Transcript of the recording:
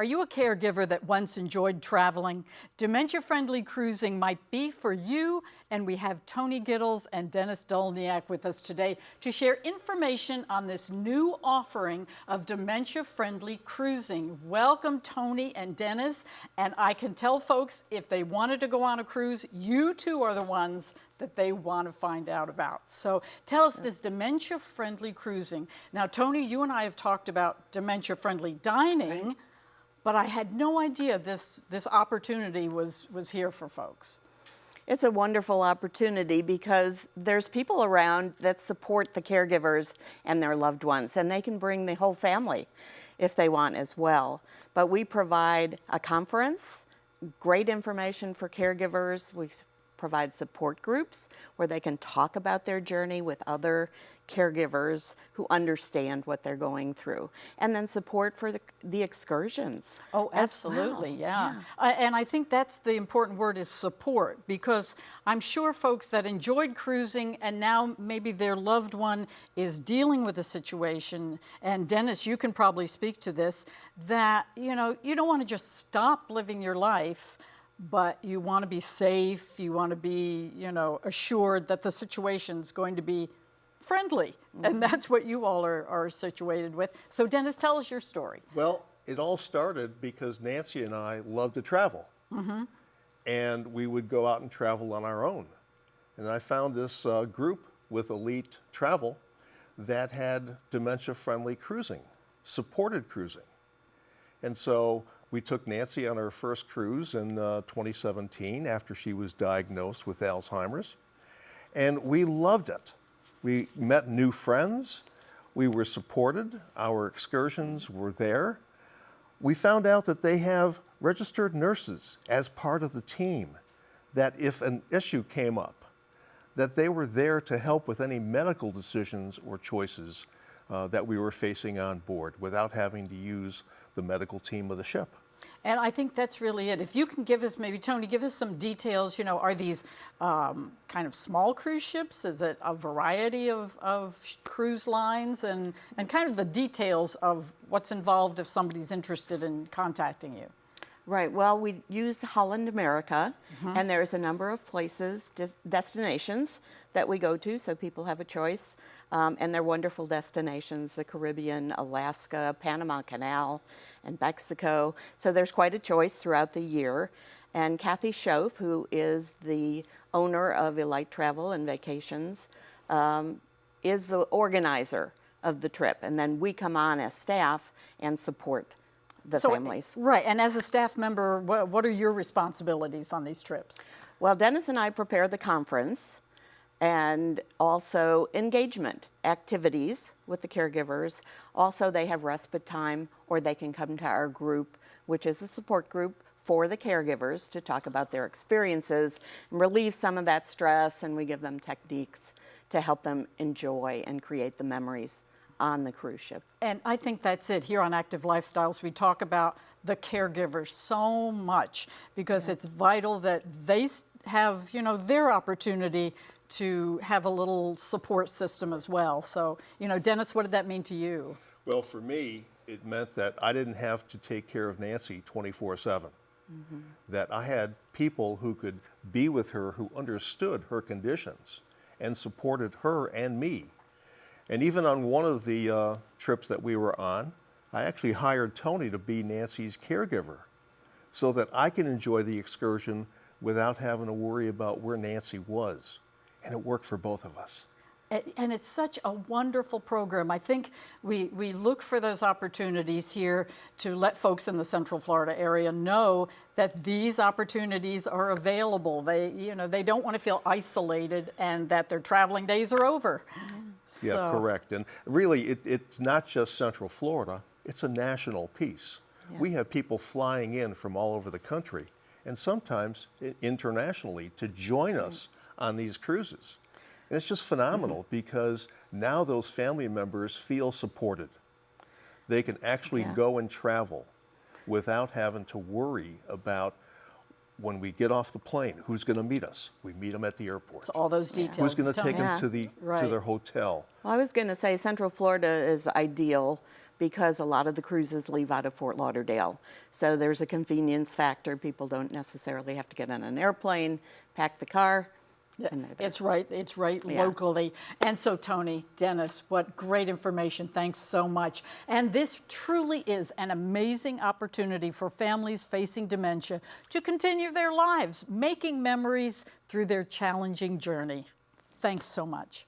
Are you a caregiver that once enjoyed traveling? Dementia-friendly cruising might be for you, and we have Tony Gittles and Dennis Dolniak with us today to share information on this new offering of dementia-friendly cruising. Welcome, Tony and Dennis, and I can tell folks if they wanted to go on a cruise, you two are the ones that they want to find out about. So tell us this dementia-friendly cruising. Now, Tony, you and I have talked about dementia-friendly dining, right, but I had no idea this opportunity was here for folks. It's a wonderful opportunity because there's people around that support the caregivers and their loved ones, and they can bring the whole family if they want as well. But we provide a conference, great information for caregivers. We provide support groups where they can talk about their journey with other caregivers who understand what they're going through, and then support for the excursions. Oh, absolutely, well. Yeah. And I think that's the important word, is support, because I'm sure folks that enjoyed cruising and now maybe their loved one is dealing with a situation, and Dennis, you can probably speak to this, that you don't want to just stop living your life, but you want to be safe, you want to be, assured that the situation's going to be friendly. Mm-hmm. And that's what you all are situated with. So Dennis, tell us your story. Well, it all started because Nancy and I loved to travel. Mm-hmm. And we would go out and travel on our own. And I found this group with Elite Travel that had dementia-friendly cruising, supported cruising. And so we took Nancy on our first cruise in 2017 after she was diagnosed with Alzheimer's, and we loved it. We met new friends, we were supported, our excursions were there. We found out that they have registered nurses as part of the team, that if an issue came up, that they were there to help with any medical decisions or choices that we were facing on board without having to use the medical team of the ship. And I think that's really it. If you can give us, maybe Tony, give us some details, are these kind of small cruise ships? Is it a variety of cruise lines, and kind of the details of what's involved if somebody's interested in contacting you? Right, well, we use Holland America, mm-hmm, and there's a number of places, destinations that we go to, so people have a choice, and they're wonderful destinations, the Caribbean, Alaska, Panama Canal, and Mexico. So there's quite a choice throughout the year. And Kathy Schoaf, who is the owner of Elite Travel and Vacations, is the organizer of the trip, and then we come on as staff and support the families. Right, and as a staff member, what are your responsibilities on these trips? Well, Dennis and I prepare the conference and also engagement activities with the caregivers. Also, they have respite time, or they can come to our group, which is a support group for the caregivers, to talk about their experiences and relieve some of that stress, and we give them techniques to help them enjoy and create the memories on the cruise ship. And I think that's it. Here on Active Lifestyles, we talk about the caregivers so much because it's vital that they have, their opportunity to have a little support system as well. So, Dennis, what did that mean to you? Well, for me, it meant that I didn't have to take care of Nancy 24/7. Mm-hmm. That I had people who could be with her, who understood her conditions and supported her and me. And even on one of the trips that we were on, I actually hired Tony to be Nancy's caregiver so that I can enjoy the excursion without having to worry about where Nancy was. And it worked for both of us. And it's such a wonderful program. I think we look for those opportunities here to let folks in the Central Florida area know that these opportunities are available. They don't want to feel isolated and that their traveling days are over. Yeah, correct. And really, it's not just Central Florida, it's a national piece. Yeah. We have people flying in from all over the country, and sometimes internationally, to join us on these cruises. And it's just phenomenal, mm-hmm, because now those family members feel supported. They can actually go and travel without having to worry about, when we get off the plane, who's going to meet us? We meet them at the airport. So all those details. Who's going to take them to their hotel? Well, I was going to say Central Florida is ideal because a lot of the cruises leave out of Fort Lauderdale. So there's a convenience factor. People don't necessarily have to get on an airplane, pack the car, and they're there. It's right Yeah. locally. And so, Tony, Dennis, what great information. Thanks so much. And this truly is an amazing opportunity for families facing dementia to continue their lives, making memories through their challenging journey. Thanks so much.